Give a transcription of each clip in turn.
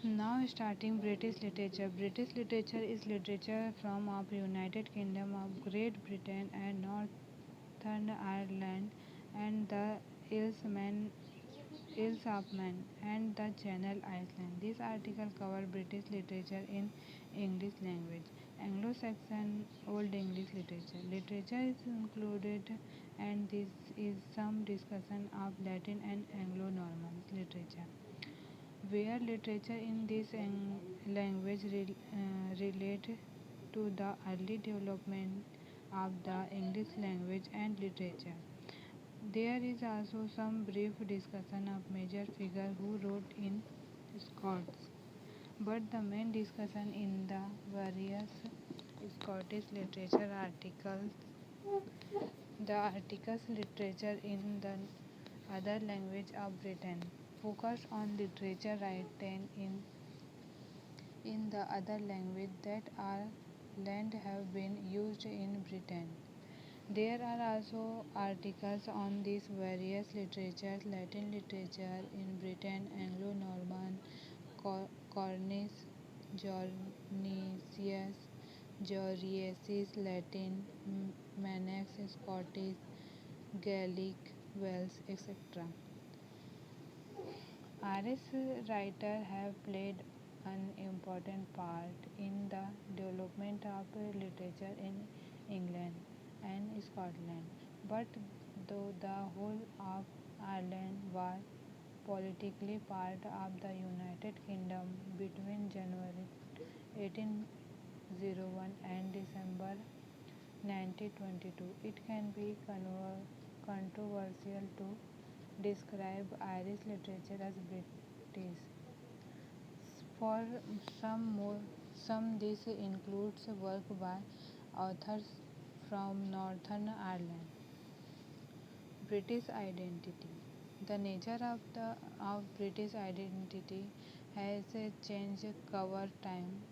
Now starting British literature. British literature is literature from of United Kingdom of Great Britain and Northern Ireland and the Isles of Man and the Channel Islands. This article covers British literature in English language. Anglo Saxon Old English literature. Literature is included and this is some discussion of Latin and Anglo Norman literature where literature in this language relate to the early development of the English language and literature. There is also some brief discussion of major figures who wrote in Scots, but the main discussion in the various Scottish literature articles, the articles literature in the other language of Britain, focus on literature written in the other language that are land have been used in Britain. There are also articles on these various literatures, Latin literature in Britain, Anglo-Norman, Cornish, Jornicius, Georgiasis, Latin, Manx, Scottish, Gaelic, Welsh, etc. Irish writers have played an important part in the development of literature in England and Scotland, but though the whole of Ireland was politically part of the United Kingdom between January 1801 and December 1922, it can be controversial to describe Irish literature as British. For some this includes work by authors from Northern Ireland. British identity. The nature of British identity has changed over time.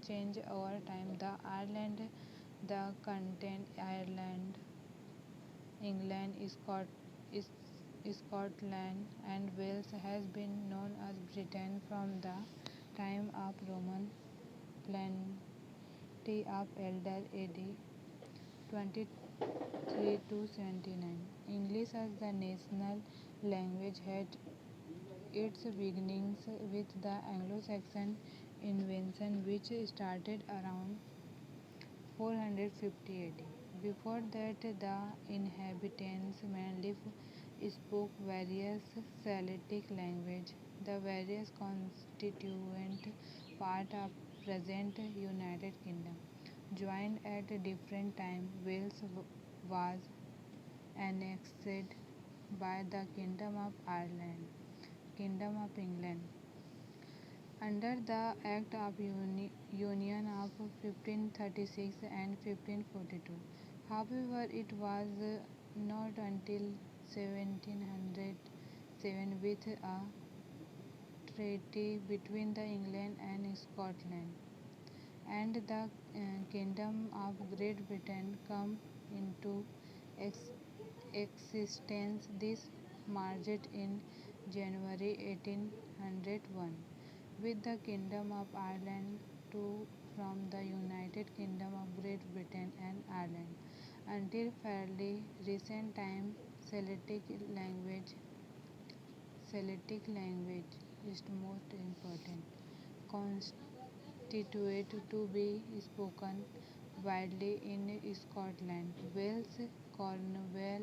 The Ireland, the content Ireland, England, Scotland, and Wales has been known as Britain from the time of Roman plenty of elder AD 23 to 79. English as the national language had its beginnings with the Anglo-Saxon invention which started around 450 AD. Before that, the inhabitants mainly spoke various Celtic languages. The various constituent part of present United Kingdom joined at different times. Wales was annexed by the Kingdom of Ireland, Kingdom of England, under the Act of Union of 1536 and 1542. However, it was not until 1707 with a treaty between the England and Scotland and the Kingdom of Great Britain come into ex- existence. This marched in January 1801 with the Kingdom of Ireland to from the United Kingdom of Great Britain and Ireland. Until fairly recent time, Celtic language is the most important, constituted to be spoken widely in Scotland, Wales, Cornwall,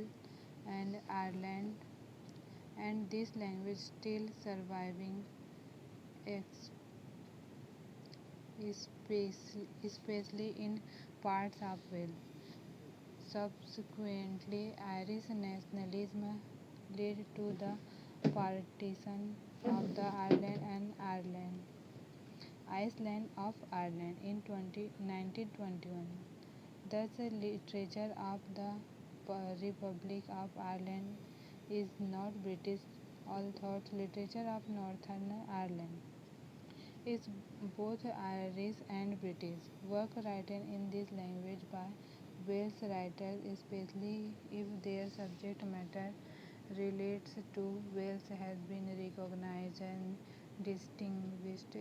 and Ireland, and this language still surviving, especially in parts of Wales. Subsequently, Irish nationalism led to the partition of the Iceland of Ireland in 1921. Thus, the literature of the Republic of Ireland is not British, although literature of Northern Ireland is both Irish and British. Work written in this language by Welsh writers, especially if their subject matter relates to Wales, has been recognized and distinguished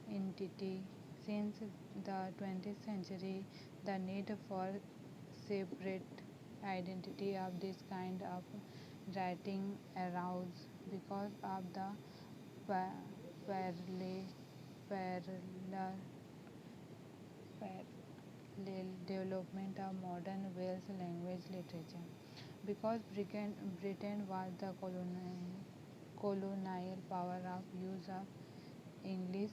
entity. Since the 20th century, the need for separate identity of this kind of writing arose because of the pa- parallel, parallel, parallel development of modern Welsh language literature. Because Britain was the colonial power of use of English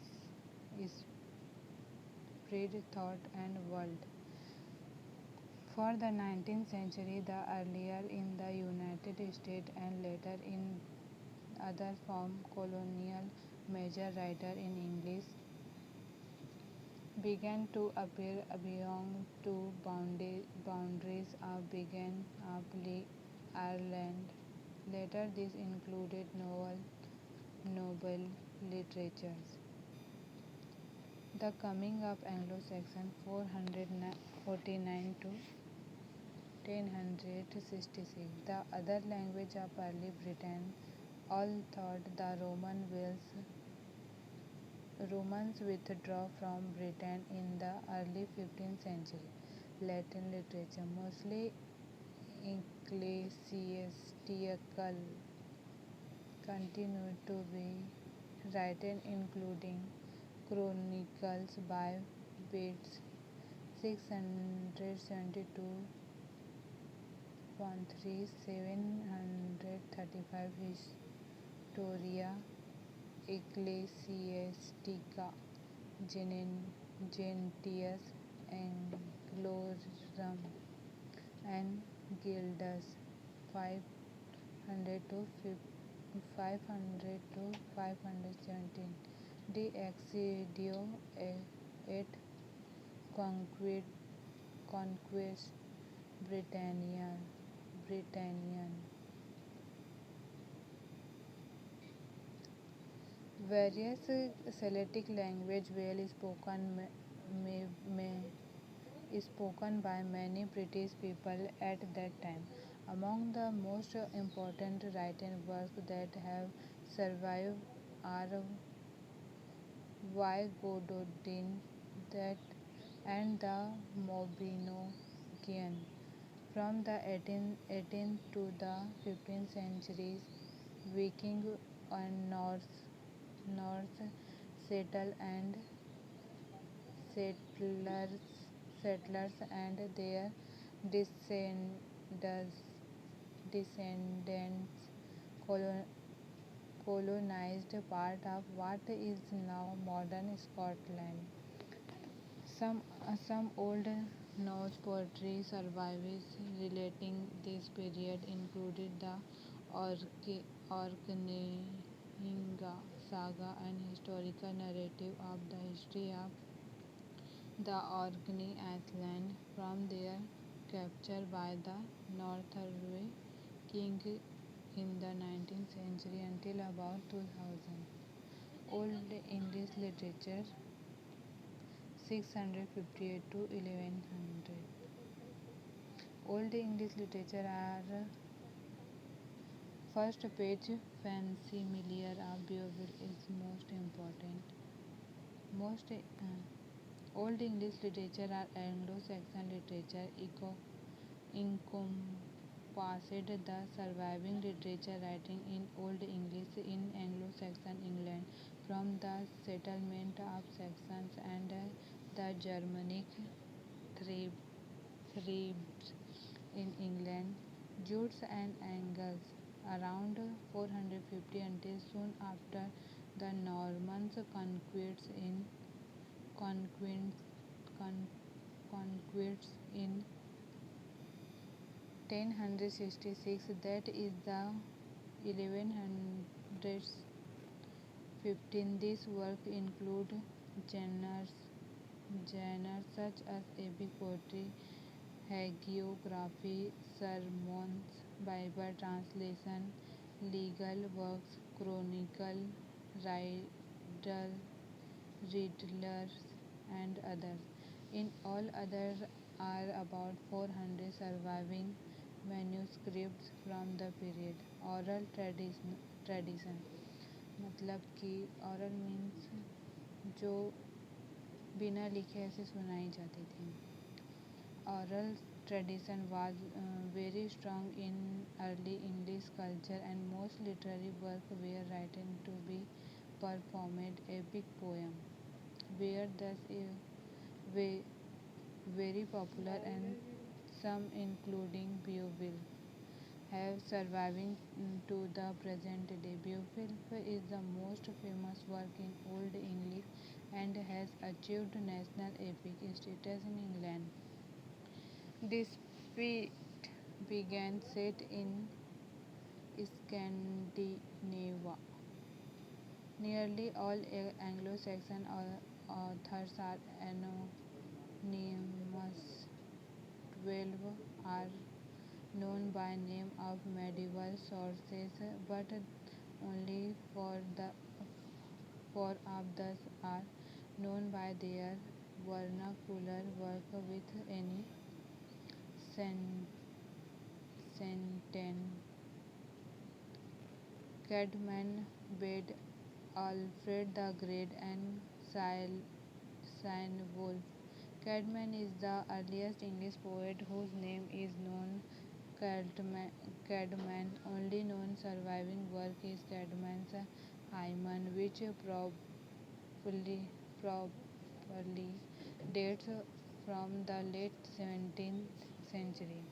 spread thought and world. For the 19th century, the earlier in the United States and later in other form colonial major writer in English began to appear beyond two boundaries of began of Ireland. Later this included noble literatures. The coming of Anglo Saxon 449 to 1066. The other language of early Britain, all thought the Romans withdrew from Britain in the early 15th century. Latin literature, mostly ecclesiastical, continued to be written, including chronicles by Bates 672 735 Historia Ecclesiastica Gentius Anglorum and Gildas 500 to 517. De Excidio et Conquest Britannian. Various Celtic language well spoken by many British people at that time. Among the most important written works that have survived are Wygorodin that and the Mabinogion. From the 18th to the 15th centuries, Viking and North settle and settlers, settlers and their descendants, descendants colonized part of what is now modern Scotland. Some old Norse poetry survives relating this period, included the Orkneyinga saga, an historical narrative of the history of the Orkney Island from their capture by the Northern king in the 19th century until about 2000. Old English literature 658 to 1100. Old English literature are first page facsimile of Beowulf is most important. Most Old English literature are Anglo-Saxon literature encompassed the surviving literature writing in Old English in Anglo-Saxon England from the settlement of Saxons and the Germanic tribes in England, Jutes and Angles around 450 until soon after the Normans conquests conquests in 1066, that is the 1115. This work include genres genres such as epic poetry, hagiography, sermons, Bible translation, legal works, chronicle, riddle, riddlers, and others. In all, there are about 400 surviving manuscripts from the period. Oral tradition मतलब कि oral means जो बिना लिखे ऐसे सुनाई जाती थी. Oral tradition was very strong in early English culture, and most literary works were written to be performed. Epic poem were thus very popular, and some, including Beowulf, have surviving to the present day. Beowulf is the most famous work in Old English and has achieved national epic status in England. This feat began set in Scandinavia. Nearly all Anglo Saxon authors are anonymous. 12 are known by name of medieval sources, but only four of those are known by their vernacular work with any sentence. Cadman bade Alfred the Great and Cynewulf. Cadman is the earliest English poet whose name is known. Cadman only known surviving work is Cadman's Hymen, which properly dates from the late 17th century.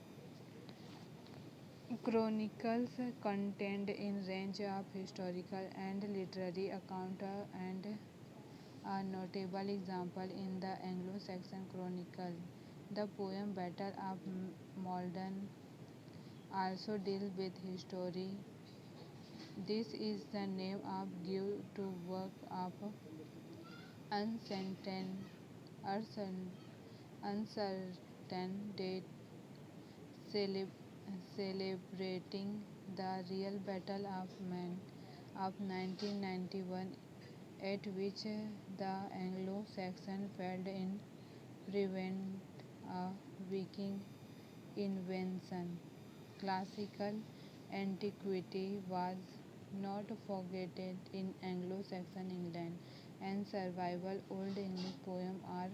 Chronicles contained in range of historical and literary account and a notable example in the Anglo-Saxon Chronicle. The poem Battle of Maldon also deals with history. This is the name of give to work of uncertain, uncertain date celebrating the real Battle of Man of 1991, at which the Anglo-Saxons failed in prevent a Viking invasion. Classical antiquity was not forgotten in Anglo-Saxon England, and survival Old English poems are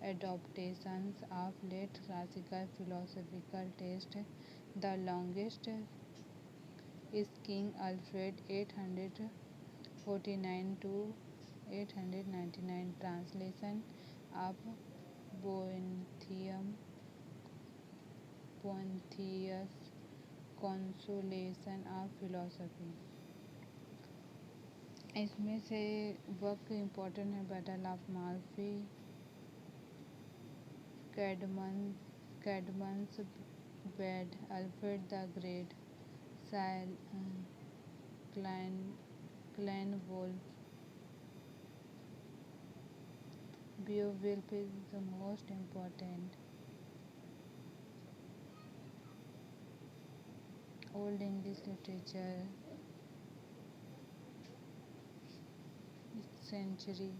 adaptations of late classical philosophical texts. The longest is King Alfred 849 to 899 translation of Boethius consolation of philosophy. इसमें से work important है battle of Malfi Caedmon Caedmon's Bede Alfred the great साइल क्लैन क्लैन वोल्फ Beowulf is the most important Old English literature century.